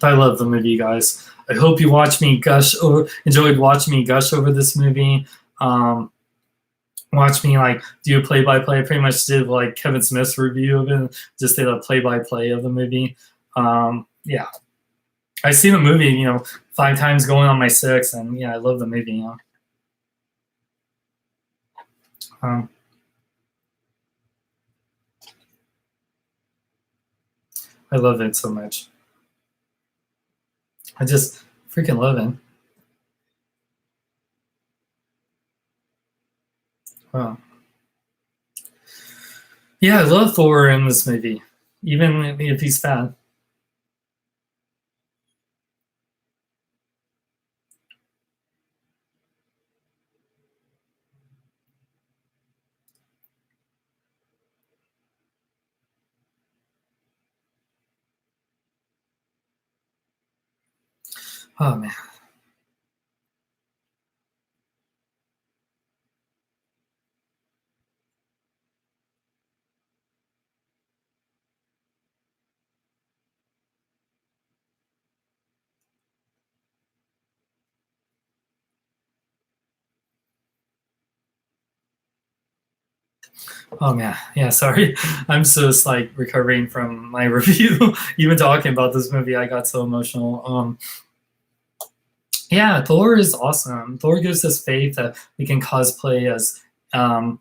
I love the movie, guys. I hope you watch me gush or enjoyed watching me gush over this movie. Watch me like do a play-by-play. I pretty much did like Kevin Smith's review of it. Just did a play-by-play of the movie. Yeah, I've seen the movie, 5 times, going on my 6th, and yeah, I love the movie. Um, I love it so much. I just freaking love it. Wow. Yeah, I love Thor in this movie, even if he's fat. Oh man. Oh man. Yeah, sorry. I'm just like recovering from my review. Even talking about this movie, I got so emotional. Yeah, Thor is awesome. Thor gives us faith that we can cosplay as um,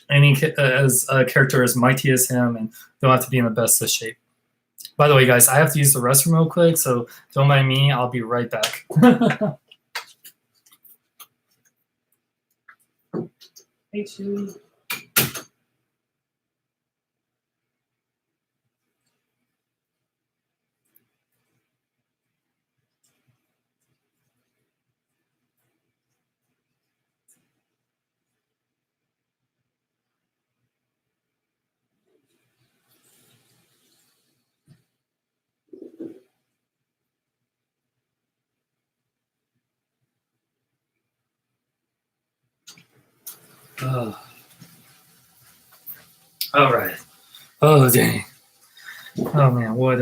as a character as mighty as him, and don't have to be in the best of shape. By the way, guys, I have to use the restroom real quick, so don't mind me. I'll be right back. Hey, Chewie. Oh. All right. Oh dang. Oh man, what?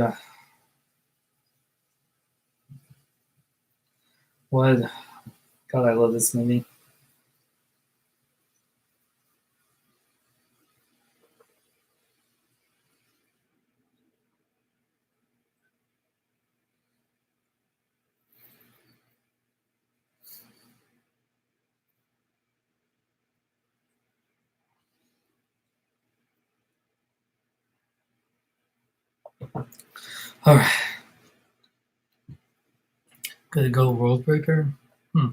God, I love this movie. All right. Gonna go World Breaker. Hmm.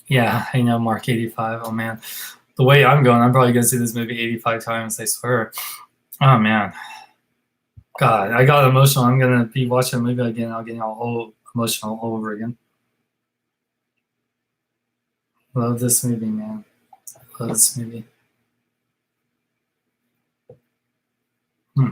Yeah, I know Mark 85. Oh man, the way I'm going, I'm probably gonna see this movie 85 times. I swear. Oh man, God, I got emotional. I'm gonna be watching the movie again. I'll get all emotional all over again. Love this movie, man. Love this movie. Hmm.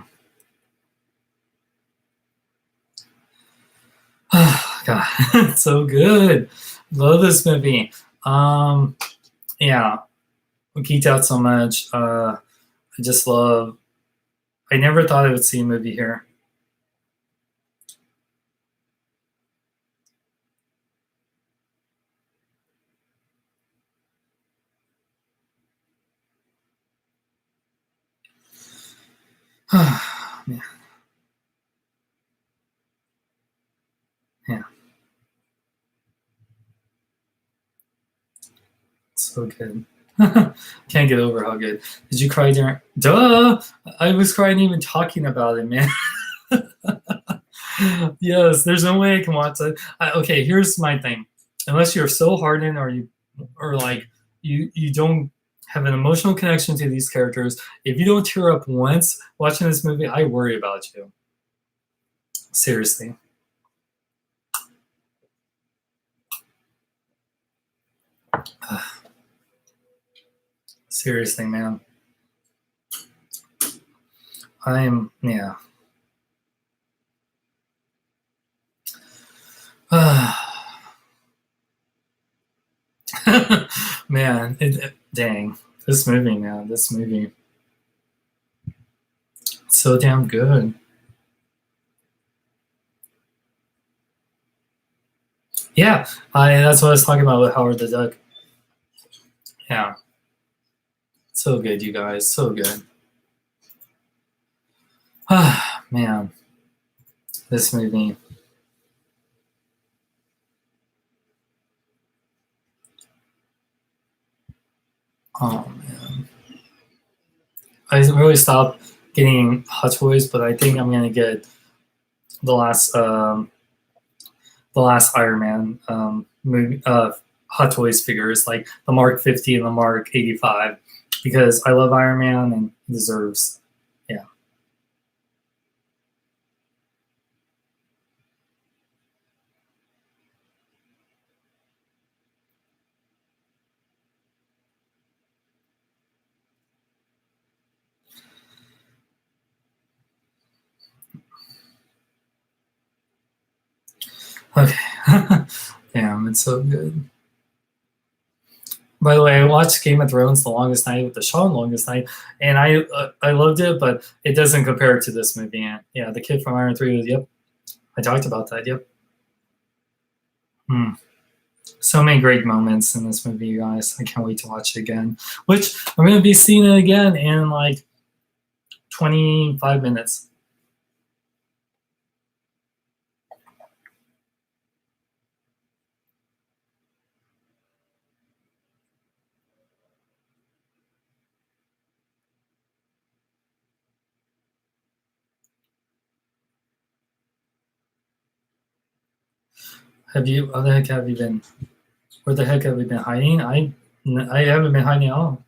God, it's so good. Love this movie. Um, yeah, we geeked out so much. I just love. I never thought I would see a movie here. Yeah, yeah, so good. Can't get over how good. Did you cry during? Duh! I was crying even talking about it, man. Yes, there's no way I can watch it. Okay, here's my thing. Unless you're so hardened, or like you don't have an emotional connection to these characters, if you don't tear up once watching this movie, I worry about you. Seriously. Seriously, man. Yeah. Man, dang. This movie, man, this movie. It's so damn good. Yeah, that's what I was talking about with Howard the Duck. Yeah, so good, you guys, so good. Man, this movie. Oh man, I really stopped getting Hot Toys, but I think I'm gonna get the last um, the last Iron Man movie Hot Toys figures, like the Mark 50 and the Mark 85, because I love Iron Man and he deserves. Yeah. Okay. Damn, it's so good. By the way, I watched Game of Thrones The Longest Night with the Sean Longest Night, and I loved it, but it doesn't compare to this movie. Yeah, the kid from Iron 3 was, yep, I talked about that. Yep. Hmm. So many great moments in this movie, you guys. I can't wait to watch it again. Which I'm going to be seeing it again in like 25 minutes. Have you? How the heck have you been? Where the heck have you been hiding? I haven't been hiding at all.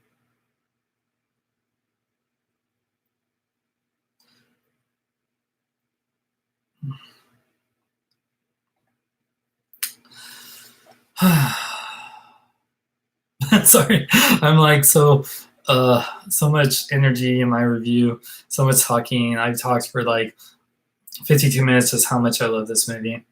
Sorry, I'm like so much energy in my review, so much talking. I've talked for like 52 minutes just how much I love this movie.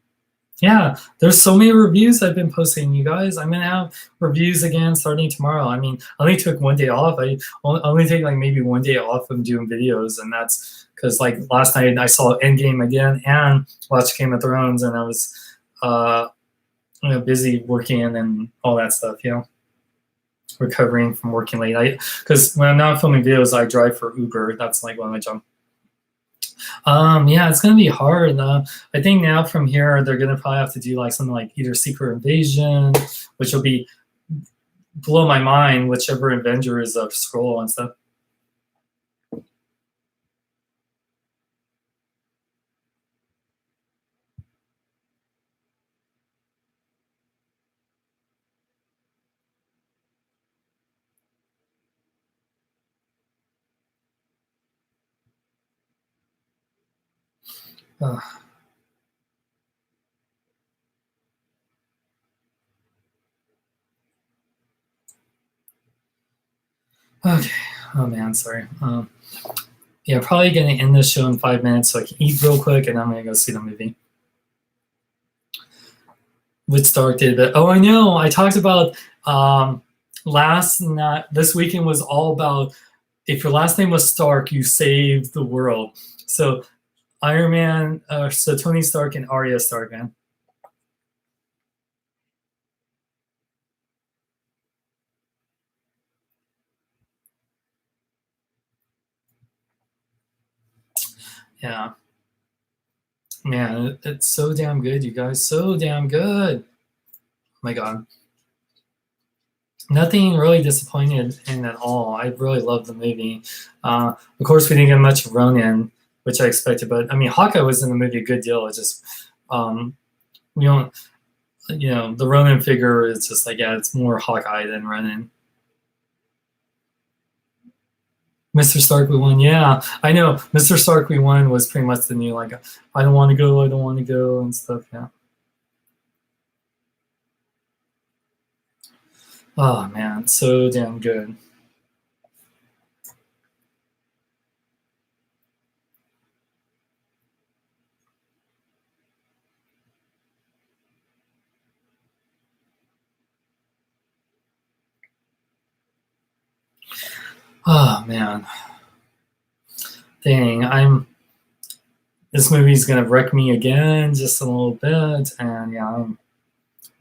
Yeah, there's so many reviews I've been posting, you guys. I'm gonna have reviews again starting tomorrow. I mean, I only took one day off. I only take like maybe one day off from doing videos, and that's because like last night I saw Endgame again and watched Game of Thrones, and I was uh busy working and all that stuff. Recovering from working late. I Because when I'm not filming videos, I drive for Uber. That's like one of my jobs. Yeah, it's gonna be hard. I think now from here they're gonna probably have to do like something like either Secret Invasion, which will be blow my mind, whichever Avenger is a scroll and stuff. Uh, okay. Oh man, sorry. Yeah, probably gonna end this show in 5 minutes so I can eat real quick and I'm gonna go see the movie. With Stark did, but oh, I know. I talked about last night. This weekend was all about if your last name was Stark, you saved the world. So Iron Man, so Tony Stark and Arya Stark, man. Yeah, man, it's so damn good, you guys. So damn good. Oh my God, nothing really disappointed in at all. I really loved the movie. Of course, we didn't get much Ronin, which I expected, but I mean, Hawkeye was in the movie a good deal. It's just um, we don't, the Ronin figure is just like, yeah, it's more Hawkeye than Ronin. Mr. Stark, we won. Yeah, I know. Mr. Stark, we won was pretty much the new like, I don't want to go, I don't want to go, and stuff. Yeah. Oh man, so damn good. Oh man, dang! This movie's gonna wreck me again just a little bit, and yeah, I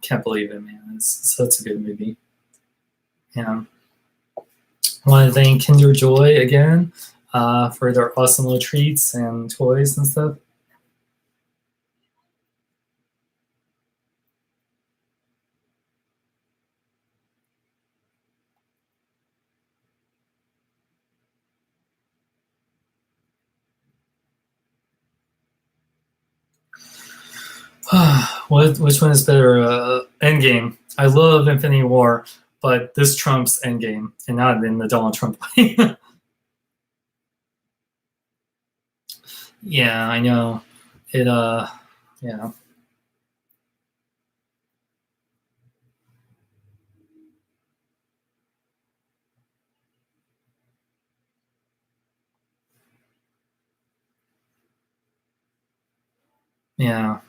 can't believe it, man. It's such a good movie. Yeah, I want to thank Kinder Joy again for their awesome little treats and toys and stuff. Which one is better? Endgame. I love Infinity War, but this trumps Endgame, and not in the Donald Trump way. Yeah, I know. It yeah. Yeah.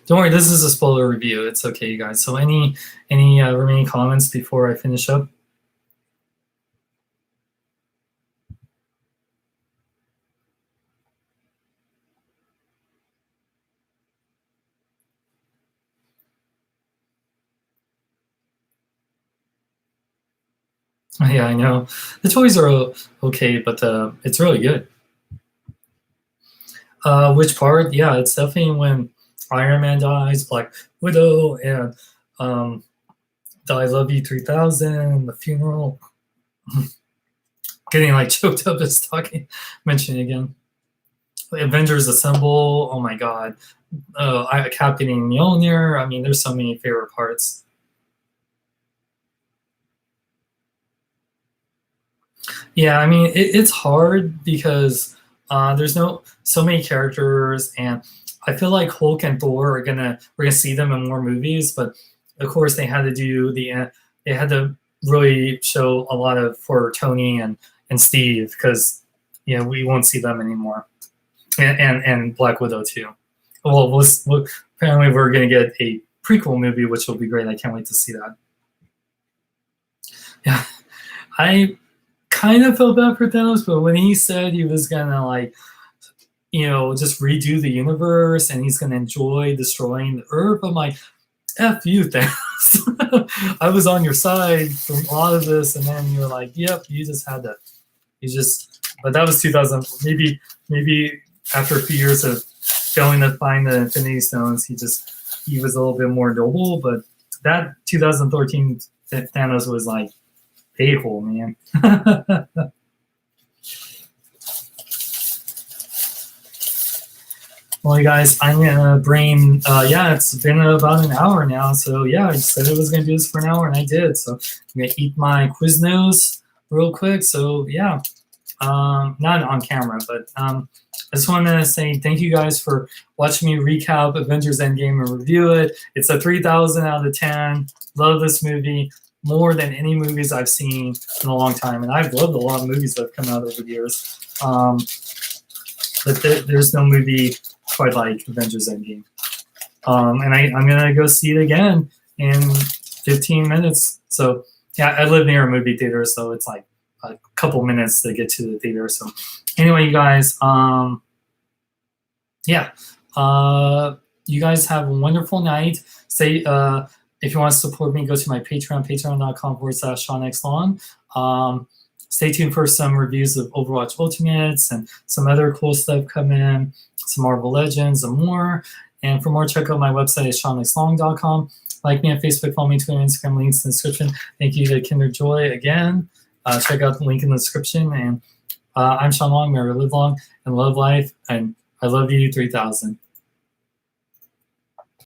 Don't worry, this is a spoiler review. It's okay, you guys. So any remaining comments before I finish up? Yeah, I know. The toys are okay, but it's really good. Which part? Yeah, it's definitely when Iron Man dies, Black Widow, and um, the I Love You 3000, the funeral. Getting like choked up just talking, mentioning again. Avengers Assemble. Oh my god. Captain Mjolnir. I mean, there's so many favorite parts. Yeah, I mean it's hard because there's no so many characters, and I feel like Hulk and Thor are gonna we're gonna see them in more movies, but of course they had to do they had to really show a lot of for Tony and Steve because we won't see them anymore, and Black Widow too. Well, apparently we're gonna get a prequel movie, which will be great. I can't wait to see that. Yeah, I kind of felt bad for Thanos, but when he said he was gonna just redo the universe and he's gonna enjoy destroying the Earth, I'm like, F you, Thanos. I was on your side from a lot of this, and then you're like, yep, you just had to. But that was 2000. Maybe after a few years of failing to find the Infinity Stones, he was a little bit more noble. But that 2013 Thanos was like a hole, man. Well, you guys, I'm gonna bring. It's been about an hour now, so yeah, I said it was gonna do this for an hour, and I did. So I'm gonna eat my Quiznos real quick. So yeah, not on camera, but I just want to say thank you guys for watching me recap Avengers Endgame and review it. It's a 3,000 out of 10. Love this movie more than any movies I've seen in a long time, and I've loved a lot of movies that have come out over the years. But there's no movie quite like Avengers Endgame. And I'm gonna go see it again in 15 minutes. So yeah, I live near a movie theater, so it's like a couple minutes to get to the theater. So anyway, you guys, you guys have a wonderful night. If you want to support me, go to my Patreon, patreon.com/SeanXLong. Stay tuned for some reviews of Overwatch Ultimates and some other cool stuff coming, some Marvel Legends and more. And for more, check out my website at SeanXLong.com. Like me on Facebook, follow me on Twitter, Instagram, links in the description. Thank you to Kinder Joy again. Check out the link in the description. And I'm Sean Long. May I live long and love life. And I love you 3000.